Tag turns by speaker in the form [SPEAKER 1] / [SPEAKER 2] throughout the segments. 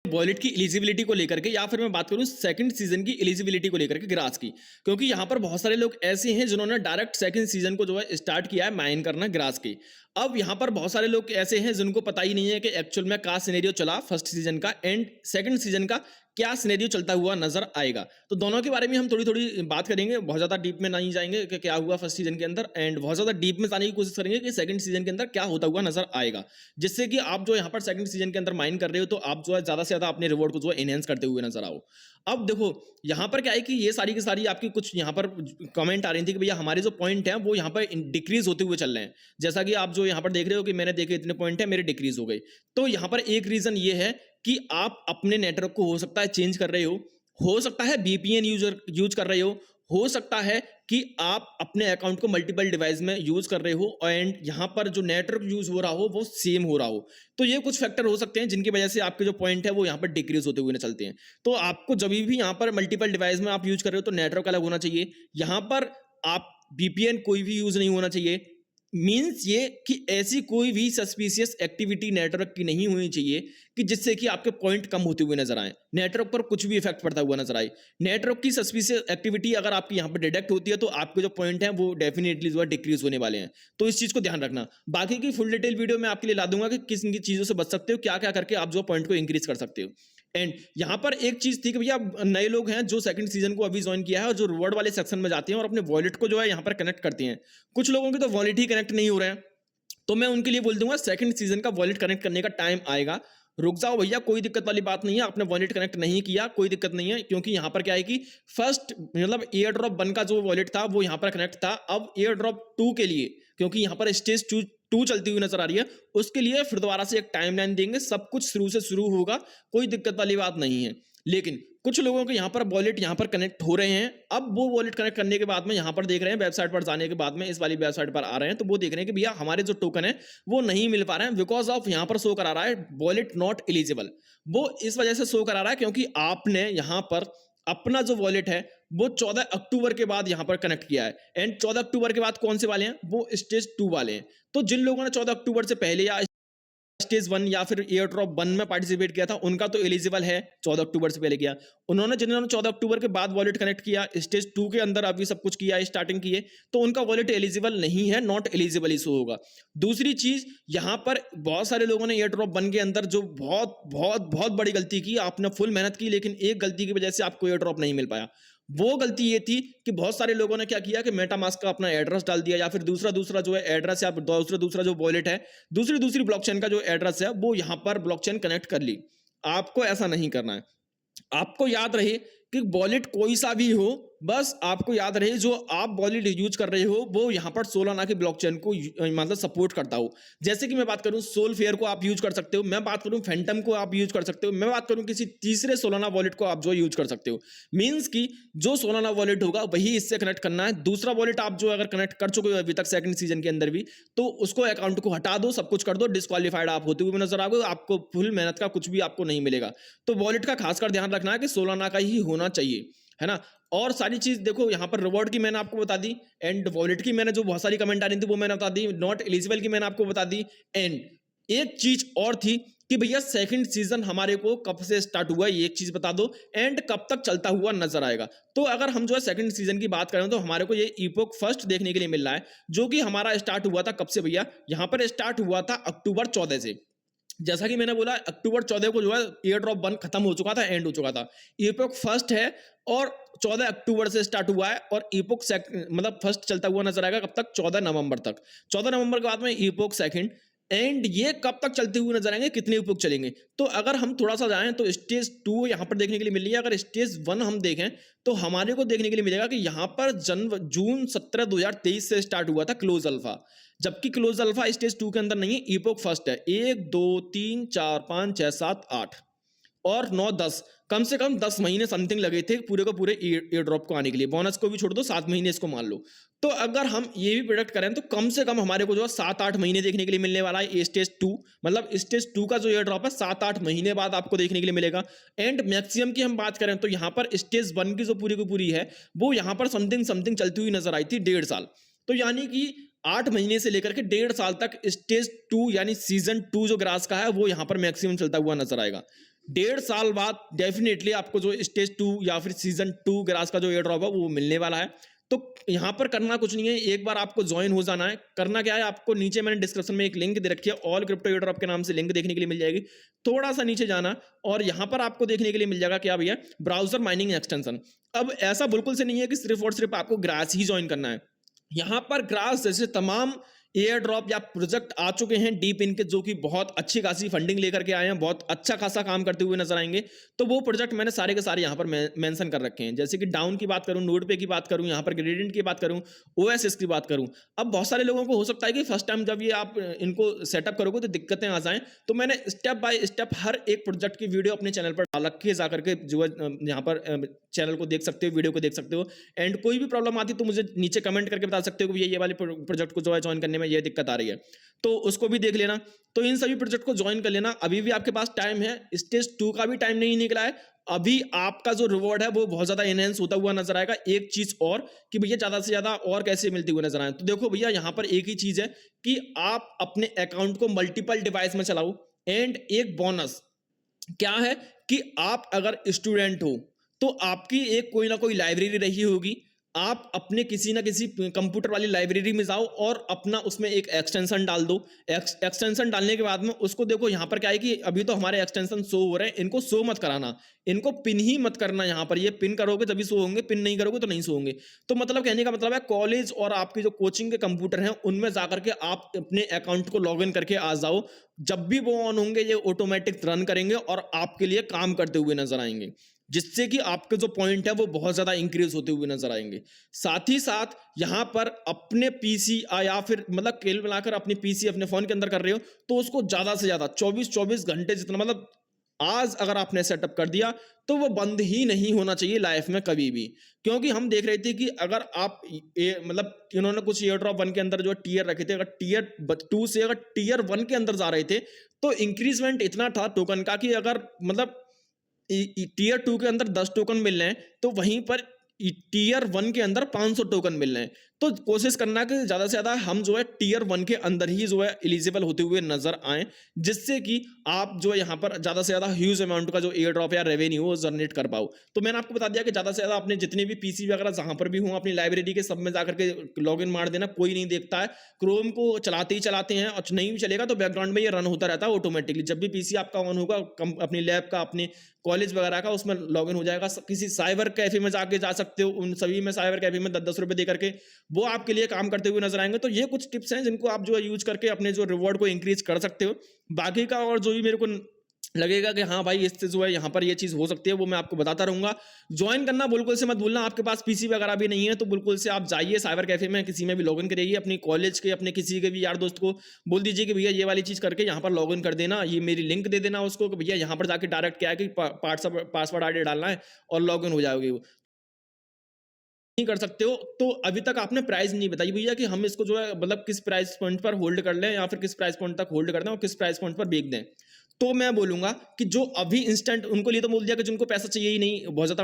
[SPEAKER 1] Wallet की eligibility को लेकर के, या फिर मैं बात करूं सेकंड सीजन की एलिजिबिलिटी को लेकर के ग्रास की, क्योंकि यहां पर बहुत सारे लोग ऐसे हैं जिन्होंने डायरेक्ट सेकंड सीजन को जो है स्टार्ट किया है माइन करना ग्रास की। अब यहां पर बहुत सारे लोग ऐसे हैं जिनको पता ही नहीं है कि एक्चुअल में क्या सिनेरियो चला फर्स्ट सीजन का एंड सेकंड सीजन का क्या सिनेरियो चलता हुआ नजर आएगा। तो दोनों के बारे में हम थोड़ी थोड़ी बात करेंगे, बहुत ज्यादा डीप में नहीं जाएंगे कि क्या हुआ फर्स्ट सीजन के अंदर, एंड बहुत ज्यादा डीप में जाने की कोशिश करेंगे कि सेकंड सीजन के अंदर क्या होता हुआ नजर आएगा, जिससे कि आप जो यहाँ पर सेकंड सीजन के अंदर माइन कर रहे हो तो आप जो है ज्यादा से ज्यादा अपने रिवॉर्ड को जो है एनहेंस करते हुए नजर आओ। अब देखो यहाँ पर क्या है कि ये सारी की सारी आपकी कुछ यहाँ पर कमेंट आ रही थी कि भैया हमारे जो पॉइंट है वो यहाँ पर डिक्रीज होते हुए चल रहे हैं, जैसा कि आप जो यहाँ पर देख रहे हो कि मैंने देखे इतने पॉइंट है मेरे डिक्रीज हो गए। तो यहाँ पर एक रीजन ये है कि आप अपने नेटवर्क को हो सकता है चेंज कर रहे हो सकता है VPN यूज कर रहे हो सकता है कि आप अपने अकाउंट को मल्टीपल डिवाइस में यूज कर रहे हो एंड यहां पर जो नेटवर्क यूज हो रहा हो वो सेम हो रहा हो। तो ये कुछ फैक्टर हो सकते हैं जिनकी वजह से आपके जो पॉइंट है वो यहाँ पर डिक्रीज होते हुए चलते हैं। तो आपको जब भी यहाँ पर मल्टीपल डिवाइस में आप यूज कर रहे हो तो नेटवर्क अलग होना चाहिए, यहाँ पर आप VPN कोई भी यूज नहीं होना चाहिए। मींस ये कि ऐसी कोई भी सस्पिशियस एक्टिविटी नेटवर्क की नहीं होनी चाहिए कि जिससे कि आपके पॉइंट कम होते हुए नजर आए, नेटवर्क पर कुछ भी इफेक्ट पड़ता हुआ नजर आए। नेटवर्क की सस्पिशियस एक्टिविटी अगर आपकी यहाँ पर डिटेक्ट होती है तो आपके जो पॉइंट है वो डेफिनेटली जो है डिक्रीज होने वाले हैं। तो इस चीज को ध्यान रखना। बाकी की फुल डिटेल वीडियो में आपके लिए ला दूंगा कि किस चीजों से बच सकते हो, क्या क्या करके आप जो पॉइंट को इंक्रीज कर सकते हो। एंड यहाँ पर एक चीज थी कि भैया नए लोग हैं जो सेकंड सीजन को अभी ज्वाइन किया है और जो रिवॉर्ड वाले सेक्शन में जाते हैं और अपने वॉलेट को जो है यहाँ पर कनेक्ट करते हैं, कुछ लोगों के तो वॉलेट ही कनेक्ट नहीं हो रहे हैं। तो मैं उनके लिए बोल दूंगा सेकंड सीजन का वॉलेट कनेक्ट करने का टाइम आएगा, रुक जाओ भैया, कोई दिक्कत वाली बात नहीं है। आपने वॉलेट कनेक्ट नहीं किया कोई दिक्कत नहीं है, क्योंकि यहाँ पर क्या है कि फर्स्ट मतलब एयर ड्रॉप 1 का जो वॉलेट था वो यहाँ पर कनेक्ट था। अब एयर ड्रॉप 2 के लिए, क्योंकि यहाँ पर स्टेज 2 चलती हुई नजर आ रही है, उसके लिए फिर दोबारा से एक टाइमलाइन देंगे, सब कुछ शुरू से शुरू होगा, कोई दिक्कत वाली बात नहीं है। लेकिन कुछ लोगों के यहाँ पर वॉलेट यहाँ पर कनेक्ट हो रहे हैं। अब वो वॉलेट कनेक्ट करने के बाद में यहाँ पर देख रहे हैं, वेबसाइट पर जाने के बाद में इस वाली वेबसाइट पर आ रहे हैं तो वो देख रहे हैं कि भैया हमारे जो टोकन है वो नहीं मिल पा रहे हैं, बिकॉज ऑफ यहाँ पर शो करा रहा है वॉलेट नॉट एलिजिबल। वो इस वजह से शो करा रहा है क्योंकि आपने यहाँ पर अपना जो वॉलेट है वो 14 अक्टूबर के बाद यहाँ पर कनेक्ट किया है। एंड 14 अक्टूबर के बाद कौन से वाले हैं, वो स्टेज 2 वाले हैं। तो जिन लोगों ने 14 अक्टूबर से पहले या स्टेज 1 या फिर एयर ड्रॉप 1 में पार्टिसिपेट किया था उनका तो एलिजिबल है, 14 अक्टूबर से पहले किया। जिन्होंने 14 अक्टूबर के बाद वॉलेट कनेक्ट किया, स्टेज 2 के अंदर अभी सब कुछ किया, स्टार्टिंग किए, तो उनका वॉलेट एलिजिबल नहीं है, नॉट एलिजिबल इशू होगा। दूसरी चीज, यहां पर बहुत सारे लोगों ने एयर ड्रॉप 1 के अंदर जो बहुत बहुत बहुत बड़ी गलती की, आपने फुल मेहनत की लेकिन एक गलती की वजह से आपको एयर ड्रॉप नहीं मिल पाया। वो गलती ये थी कि बहुत सारे लोगों ने क्या किया कि मेटामास्क का अपना एड्रेस डाल दिया, या फिर दूसरा जो है एड्रेस है, दूसरा जो वॉलेट है, दूसरी ब्लॉकचेन का जो एड्रेस है वो यहां पर ब्लॉकचेन कनेक्ट कर ली। आपको ऐसा नहीं करना है। आपको याद रहे कि वॉलेट कोई सा भी हो, बस आपको याद रहे जो आप वॉलेट यूज कर रहे हो वो यहाँ पर सोलाना की ब्लॉकचेन को मतलब सपोर्ट करता हो। जैसे कि मैं बात करूं सोलफेयर को आप यूज कर सकते हो, मैं बात करूं फैंटम को आप यूज कर सकते हो, मैं बात करूं किसी तीसरे सोलाना वॉलेट को आप जो यूज कर सकते हो। मींस कि जो सोलाना वॉलेट होगा वही इससे कनेक्ट करना है। दूसरा वॉलेट आप जो अगर कनेक्ट कर चुके हो अभी तक सेकंड सीजन के अंदर भी, तो उसको अकाउंट को हटा दो, सब कुछ कर दो, डिस्क्वालीफाइड आप होते हुए नजर आओगे, आपको फुल मेहनत का कुछ भी आपको नहीं मिलेगा। तो वॉलेट का खासकर ध्यान रखना है कि सोलाना का ही होना चाहिए, है ना। और सारी चीज देखो, यहाँ पर रिवॉर्ड की मैंने आपको बता दी, एंड वॉलेट की मैंने जो बहुत सारी कमेंट आ रही थी वो मैंने बता दी, नॉट एलिजिबल की मैंने आपको बता दी। एंड एक चीज और थी कि भैया सेकंड सीजन हमारे को कब से स्टार्ट हुआ, ये एक चीज बता दो, एंड कब तक चलता हुआ नजर आएगा। तो अगर हम जो है सेकंड सीजन की बात करें तो हमारे को ये ईपोक फर्स्ट देखने के लिए मिल रहा है, जो कि हमारा स्टार्ट हुआ था कब से भैया, यहाँ पर स्टार्ट हुआ था अक्टूबर 14 से। जैसा कि मैंने बोला अक्टूबर 14 को जो है एयर ड्रॉप 1 खत्म हो चुका था, एंड हो चुका था। ईपोक फर्स्ट है और 14 अक्टूबर से स्टार्ट हुआ है, और ईपोक मतलब फर्स्ट चलता हुआ नजर आएगा कब तक, 14 नवंबर तक। 14 नवंबर के बाद में ईपोक सेकंड, एंड ये कब तक चलते हुए नजर आएंगे, कितने ईपोक चलेंगे। तो अगर हम थोड़ा सा जाएं तो स्टेज 2 यहाँ पर देखने के लिए मिल रही है। अगर स्टेज 1 हम देखें तो हमारे को देखने के लिए मिलेगा कि यहाँ पर जून 17 2023 से स्टार्ट हुआ था क्लोज अल्फा, जबकि क्लोज अल्फा स्टेज 2 के अंदर नहीं है, ईपोक फर्स्ट है। 1 2 3 4 5 6 7 8 और 9 10, कम से कम 10 महीने समथिंग लगे थे पूरे को पूरे एयर ड्रॉप को आने के लिए, बोनस को भी छोड़ दो 7 महीने इसको मान लो। तो अगर हम ये भी प्रोडक्ट करें तो कम से कम हमारे को जो है 7-8 महीने देखने के लिए मिलने वाला है स्टेज 2, मतलब स्टेज 2 का जो एयर ड्रॉप है 7-8 महीने बाद आपको देखने के लिए मिलेगा। एंड मैक्सिमम की हम बात करें तो यहाँ पर स्टेज 1 की जो पूरी की पूरी है वो यहाँ पर समथिंग चलती हुई नजर आई थी 1.5 साल। तो यानी कि 8 महीने से लेकर के 1.5 साल तक स्टेज 2 यानी सीजन 2 जो ग्रास का है वो यहाँ पर मैक्सिमम चलता हुआ नजर आएगा। 1.5 साल बाद डेफिनेटली आपको जो स्टेज 2 या फिर सीजन 2 ग्रास का जो एयर ड्रॉप है वो मिलने वाला है। तो यहाँ पर करना कुछ नहीं है, एक बार आपको ज्वाइन हो जाना है। करना क्या है, आपको नीचे मैंने डिस्क्रिप्शन में एक लिंक दे रखी है, ऑल क्रिप्टो एयर ड्रॉप के नाम से लिंक देखने के लिए मिल जाएगी। थोड़ा सा नीचे जाना और यहाँ पर आपको देखने के लिए मिल जाएगा क्या भैया, ब्राउजर माइनिंग एक्सटेंशन। अब ऐसा बिल्कुल से नहीं है कि सिर्फ और सिर्फ आपको ग्रास ही ज्वाइन करना है। यहाँ पर ग्रास जैसे तमाम एयर ड्रॉप या प्रोजेक्ट आ चुके हैं डीप इनके, जो कि बहुत अच्छी खासी फंडिंग लेकर के आए हैं, बहुत अच्छा खासा काम करते हुए नजर आएंगे। तो वो प्रोजेक्ट मैंने सारे के सारे यहाँ पर मेंशन कर रखे हैं। जैसे कि डाउन की बात करूं, नोड पे की बात करूं, यहाँ पर ग्रेडियंट की बात करूं, ओएसएस की बात करूं। अब बहुत सारे लोगों को हो सकता है कि फर्स्ट टाइम जब ये आप इनको सेटअप करोगे तो दिक्कतें आ जाएं, तो मैंने स्टेप बाय स्टेप हर एक प्रोजेक्ट की वीडियो अपने चैनल पर डाल रखी है, जाकर के जो है यहाँ पर चैनल को देख सकते हो, वीडियो को देख सकते हो। एंड कोई भी प्रॉब्लम आती है तो मुझे नीचे कमेंट करके बता सकते हो कि ये वाले प्रोजेक्ट को जो है ज्वाइन करने में ये दिक्कत आ रही है, तो उसको भी देख लेना। तो इन सभी प्रोजेक्ट को ज्वाइन कर लेना, अभी भी आपके पास टाइम है। स्टेज 2 का भी टाइम नहीं निकला है, अभी आपका जो रिवॉर्ड है वो बहुत ज्यादा एनहेंस होता हुआ नजर आएगा। एक चीज और कि भैया ज्यादा से ज्यादा और कैसे मिलती हुई नजर आए, तो देखो भैया यहाँ पर एक ही चीज है कि आप अपने अकाउंट को मल्टीपल डिवाइस में चलाओ। एंड एक बोनस क्या है कि आप अगर स्टूडेंट हो तो आपकी एक कोई ना कोई लाइब्रेरी रही होगी, आप अपने किसी ना किसी कंप्यूटर वाली लाइब्रेरी में जाओ और अपना उसमें एक एक्सटेंशन डाल दो। एक्सटेंशन डालने के बाद में उसको देखो, यहाँ पर क्या है कि अभी तो हमारे एक्सटेंशन शो हो रहे हैं, इनको शो मत कराना, इनको पिन ही मत करना। यहाँ पर ये पिन करोगे तभी शो होंगे, पिन नहीं करोगे तो नहीं शो होंगे। तो मतलब कहने का मतलब है कॉलेज और आपके जो कोचिंग के कंप्यूटर हैं उनमें जाकर के आप अपने अकाउंट को लॉग इन करके आ जाओ। जब भी वो ऑन होंगे ये ऑटोमेटिक रन करेंगे और आपके लिए काम करते हुए नजर आएंगे, जिससे कि आपके जो पॉइंट है वो बहुत ज्यादा इंक्रीज होते हुए नजर आएंगे। साथ ही साथ यहां पर अपने पीसी या फिर मतलब केल मिलाकर अपने पीसी अपने फोन के अंदर कर रहे हो तो उसको ज्यादा से ज्यादा 24 घंटे जितना, मतलब आज अगर आपने सेटअप कर दिया तो वो बंद ही नहीं होना चाहिए लाइफ में कभी भी। क्योंकि हम देख रहे थे कि अगर आप मतलब इन्होंने कुछ एयर ड्रॉप 1 के अंदर जो टीयर रखे थे, अगर टीयर 2 से अगर टीयर 1 के अंदर जा रहे थे तो इंक्रीजमेंट इतना था टोकन का कि अगर मतलब टीयर 2 के अंदर 10 टोकन मिल रहे हैं तो वहीं पर टीयर 1 के अंदर 500 टोकन मिल रहे हैं। तो कोशिश करना कि ज्यादा से ज्यादा हम जो है टीयर 1 के अंदर ही जो है एलिजिबल होते हुए नजर आए, जिससे कि आप जो है यहाँ पर ज्यादा से ज्यादा ह्यूज अमाउंट का जो एयर ड्रॉप या रेवेन्यू वो जनरेट कर पाओ। तो मैंने आपको बता दिया कि ज्यादा से ज्यादा अपने जितने भी पीसी वगैरह जहां पर भी हो अपनी लाइब्रेरी के सब में जाकर के लॉग इन मार देना, कोई नहीं देखता है। क्रोम को चलाते ही चलाते हैं और नहीं भी चलेगा तो बैकग्राउंड में ये रन होता रहता है ऑटोमेटिकली। जब भी पीसी आपका ऑन होगा अपनी लैब का, अपने कॉलेज वगैरह का, उसमें लॉग इन हो जाएगा। किसी साइबर कैफे में जाके जा सकते हो, उन सभी में साइबर कैफे में 10-10 रुपए दे करके वो आपके लिए काम करते हुए नजर आएंगे। तो ये कुछ टिप्स हैं जिनको आप जो है यूज करके अपने जो रिवॉर्ड को इंक्रीज कर सकते हो। बाकी का और जो भी मेरे को लगेगा कि हाँ भाई इससे जो है यहाँ पर ये चीज हो सकती है वो मैं आपको बताता रहूंगा। ज्वाइन करना बिल्कुल से मत भूलना। आपके पास पीसी वगैरह भी नहीं है तो बिल्कुल से आप जाइए साइबर कैफे में, किसी में भी लॉगिन करिए, अपनी कॉलेज के अपने किसी के भी यार दोस्त को बोल दीजिए कि भैया ये वाली चीज करके यहाँ पर लॉगिन कर देना, ये मेरी लिंक दे देना उसको कि भैया यहाँ पर जाके डायरेक्ट क्या है कि पासवर्ड आईडी डालना है और लॉगिन हो जाओगे। वो नहीं कर सकते हो तो अभी तक आपने प्राइस नहीं बताई भैया कि हम इसको जो है मतलब किस प्राइस पॉइंट पर होल्ड कर लें या फिर किस प्राइस पॉइंट तक होल्ड कर दें और किस प्राइस पॉइंट पर बेच दें। तो मैं बोलूंगा कि जो अभी इंस्टेंट उनको लिए तो बोल दिया कि जिनको पैसा चाहिए ही नहीं, बहुत ज्यादा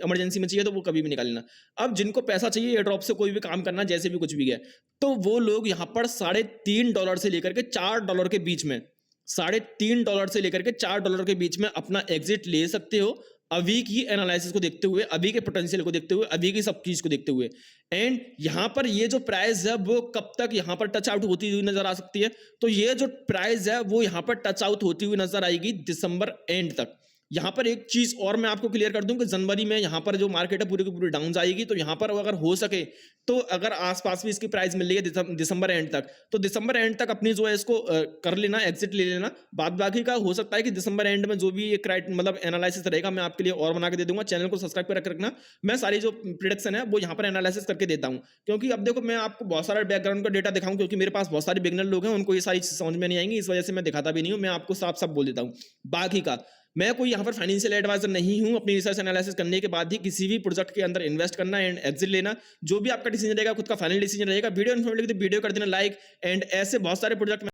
[SPEAKER 1] इमरजेंसी में चाहिए तो वो कभी भी निकाल लेना। अब जिनको पैसा चाहिए एयर ड्रॉप से कोई भी काम करना जैसे भी कुछ भी गया तो वो लोग यहाँ पर $3.5 से लेकर के $4 के बीच में, $3.5 से लेकर के $4 के बीच में अपना एग्जिट ले सकते हो। अभी की एनालिसिस को देखते हुए, अभी के पोटेंशियल को देखते हुए, अभी की सब चीज को देखते हुए। एंड यहां पर ये जो प्राइस है वो कब तक यहां पर टच आउट होती हुई नजर आ सकती है, तो ये जो प्राइस है वो यहां पर टच आउट होती हुई नजर आएगी दिसंबर एंड तक। यहां पर एक चीज और मैं आपको क्लियर कर दूं कि जनवरी में यहां पर जो मार्केट है पूरी की पूरी डाउन जाएगी। तो यहां पर अगर हो सके तो अगर आसपास भी इसकी प्राइस मिल रही है दिसंबर एंड तक, तो दिसंबर एंड तक अपनी जो है इसको कर लेना, एग्जिट ले लेना। बाद बाकी का हो सकता है कि दिसंबर एंड में जो भी ये मतलब एनालिसिस रहेगा मैं आपके लिए और बना के दे दूंगा। चैनल को सब्सक्राइब कर रखना, मैं सारी जो प्रिडिक्शन है वो यहाँ पर एनालिसिस करके देता हूँ। क्योंकि अब देखो मैं आपको बहुत सारा बैकग्राउंड का डेटा दिखाऊं, क्योंकि मेरे पास बहुत सारे बिगनर लोग हैं, उनको ये सारी चीज समझ में नहीं आएंगी, इस वजह से मैं दिखाता भी नहीं हूँ। मैं आपको साफ साफ बोल देता हूँ। बाकी का मैं कोई यहाँ पर फाइनेंशियल एडवाइजर नहीं हूँ। अपनी रिसर्च एनालिसिस करने के बाद ही किसी भी प्रोजेक्ट के अंदर इन्वेस्ट करना एंड एग्जिट लेना, जो भी आपका डिसीजन रहेगा खुद का फाइनल डिसीजन रहेगा। वीडियो इन्फॉर्मेटिव वीडियो कर देना लाइक। एंड ऐसे बहुत सारे प्रोजेक्ट